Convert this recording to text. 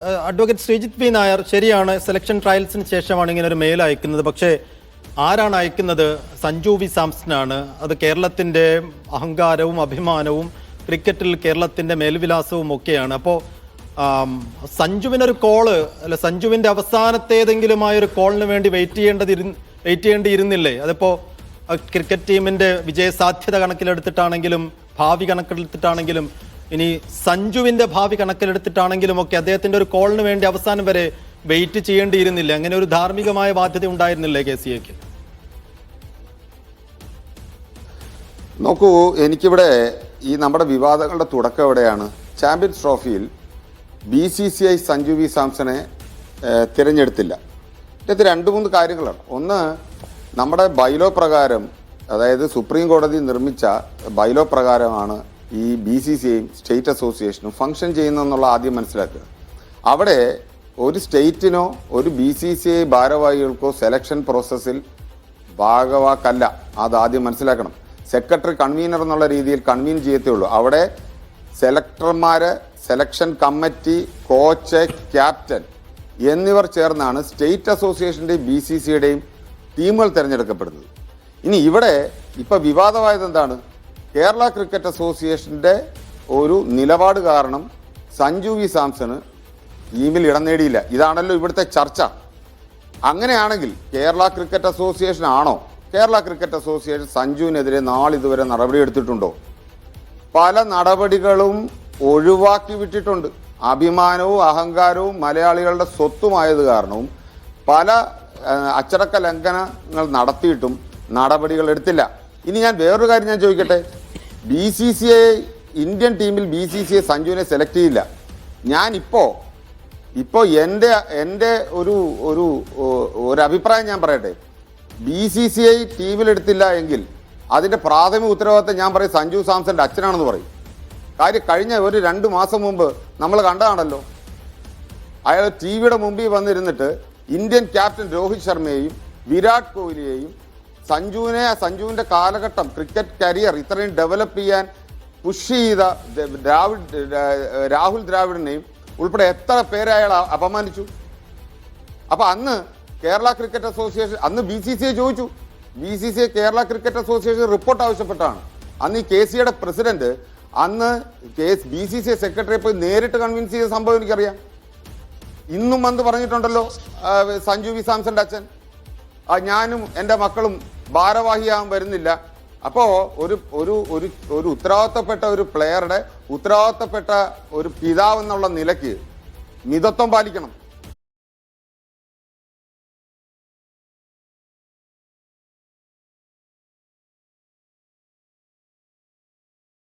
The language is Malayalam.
അഡ്വക്കേറ്റ് ശ്രീജിത്ത് പി നായർ ശരിയാണ്, സെലക്ഷൻ ട്രയൽസിന് ശേഷമാണ് ഇങ്ങനെ ഒരു മെയിൽ അയക്കുന്നത്. പക്ഷേ ആരാണ് അയക്കുന്നത്? സഞ്ജു വി സാംസനാണ്. അത് കേരളത്തിൻ്റെ അഹങ്കാരവും അഭിമാനവും ക്രിക്കറ്റിൽ കേരളത്തിൻ്റെ മേൽവിലാസവും ഒക്കെയാണ്. അപ്പോൾ സഞ്ജുവിനൊരു കോള് അല്ല, സഞ്ജുവിൻ്റെ അവസാനത്തേതെങ്കിലുമായൊരു കോളിന് വേണ്ടി വെയിറ്റ് ചെയ്യേണ്ടിയിരുന്നില്ലേ? അതിപ്പോൾ ക്രിക്കറ്റ് ടീമിൻ്റെ വിജയസാധ്യത കണക്കിലെടുത്തിട്ടാണെങ്കിലും ഭാവി കണക്കിലെടുത്തിട്ടാണെങ്കിലും ഇനി സഞ്ജുവിൻ്റെ ഭാവി കണക്കിലെടുത്തിട്ടാണെങ്കിലും ഒക്കെ അദ്ദേഹത്തിൻ്റെ ഒരു കോളിന് വേണ്ടി അവസാനം വരെ വെയിറ്റ് ചെയ്യേണ്ടിയിരുന്നില്ല? അങ്ങനെ ഒരു ധാർമ്മികമായ ബാധ്യത ഉണ്ടായിരുന്നില്ലേ KCAക്ക്? നോക്കൂ, എനിക്കിവിടെ ഈ നമ്മുടെ വിവാദങ്ങളുടെ തുടക്കം എവിടെയാണ്? ചാമ്പ്യൻസ് ട്രോഫിയിൽ BCCI സഞ്ജു വി സാംസനെ തിരഞ്ഞെടുത്തില്ല. ഇതിനകത്ത് 2-3 കാര്യങ്ങളാണ്. ഒന്ന്, നമ്മുടെ ബൈലോ പ്രകാരം, അതായത് സുപ്രീം കോടതി നിർമ്മിച്ച ബൈലോ പ്രകാരമാണ് ഈ BCCIയും സ്റ്റേറ്റ് അസോസിയേഷനും ഫംഗ്ഷൻ ചെയ്യുന്നതെന്നുള്ള ആദ്യം മനസ്സിലാക്കുക. അവിടെ ഒരു സ്റ്റേറ്റിനോ ഒരു BCCI ഭാരവാഹികൾക്കോ സെലക്ഷൻ പ്രോസസ്സിൽ ഭാഗവാക്കല്ല. അതാദ്യം മനസ്സിലാക്കണം. സെക്രട്ടറി കൺവീനർ എന്നുള്ള രീതിയിൽ കൺവീൻ ചെയ്യത്തേ ഉള്ളൂ. അവിടെ സെലക്ടർമാര്, സെലക്ഷൻ കമ്മിറ്റി, കോച്ച്, ക്യാപ്റ്റൻ എന്നിവർ ചേർന്നാണ് സ്റ്റേറ്റ് അസോസിയേഷൻ്റെയും BCCIയുടെയും ടീമുകൾ തിരഞ്ഞെടുക്കപ്പെടുന്നത്. ഇനി ഇവിടെ ഇപ്പം വിവാദമായത് എന്താണ്? കേരള ക്രിക്കറ്റ് അസോസിയേഷൻ്റെ ഒരു നിലപാട് കാരണം സഞ്ജു വി സാംസണ് ടീമിൽ ഇടം നേടിയില്ല. ഇതാണല്ലോ ഇവിടുത്തെ ചർച്ച. അങ്ങനെയാണെങ്കിൽ കേരള ക്രിക്കറ്റ് അസോസിയേഷൻ ആണോ? കേരള ക്രിക്കറ്റ് അസോസിയേഷൻ സഞ്ജുവിനെതിരെ നാളിതുവരെ നടപടിയെടുത്തിട്ടുണ്ടോ? പല നടപടികളും ഒഴിവാക്കി വിട്ടിട്ടുണ്ട്. അഭിമാനവും അഹങ്കാരവും മലയാളികളുടെ സ്വത്തുമായത് കാരണവും പല അച്ചടക്ക ലംഘനങ്ങൾ നടത്തിയിട്ടും നടപടികൾ എടുത്തില്ല. ഇനി ഞാൻ വേറൊരു കാര്യം ഞാൻ ചോദിക്കട്ടെ. BCCI ഇന്ത്യൻ ടീമിൽ BCCI സഞ്ജുവിനെ സെലക്ട് ചെയ്യില്ല. ഞാനിപ്പോൾ എൻ്റെ ഒരു അഭിപ്രായം ഞാൻ പറയട്ടെ. BCCI ടീമിലെടുത്തില്ല എങ്കിൽ അതിൻ്റെ പ്രാഥമിക ഉത്തരവാദിത്തം ഞാൻ പറയും സഞ്ജു സാംസന്റെ അച്ഛനാണെന്ന് പറയും. കാര്യം കഴിഞ്ഞ ഒരു 2 മാസം മുമ്പ് നമ്മൾ കണ്ടതാണല്ലോ. അയാൾ TV-യുടെ മുമ്പിൽ വന്നിരുന്നിട്ട് ഇന്ത്യൻ ക്യാപ്റ്റൻ രോഹിത് ശർമ്മയെയും വിരാട് കോഹ്ലിയെയും സഞ്ജുവിൻ്റെ കാലഘട്ടം ക്രിക്കറ്റ് കരിയർ ഇത്രയും ഡെവലപ്പ് ചെയ്യാൻ പുഷ് ചെയ്ത രാഹുൽ ദ്രാവിഡിനെയും ഉൾപ്പെടെ എത്ര പേരെ അയാൾ അപമാനിച്ചു. അപ്പം അന്ന് കേരള ക്രിക്കറ്റ് അസോസിയേഷൻ, അന്ന് BCCI ചോദിച്ചു. BCCI Kerala cricket association report ആവശ്യപ്പെട്ടാണ്. അന്ന് ഈ KCയുടെ പ്രസിഡന്റ് അന്ന് BCCI സെക്രട്ടറിയെ പോയി നേരിട്ട് കൺവിൻസ് ചെയ്ത സംഭവം എനിക്കറിയാം. ഇന്നും വന്ന് പറഞ്ഞിട്ടുണ്ടല്ലോ സഞ്ജു വി സാംസന്റെ അച്ഛൻ, ഞാനും എൻ്റെ മക്കളും ഭാരവാഹിയാകാൻ വരുന്നില്ല. അപ്പോൾ ഒരു ഉത്തരവാദിത്തപ്പെട്ട ഒരു പ്ലെയറുടെ, ഉത്തരവാദിത്തപ്പെട്ട ഒരു പിതാവ് എന്നുള്ള നിലയ്ക്ക് മിതത്വം പാലിക്കണം.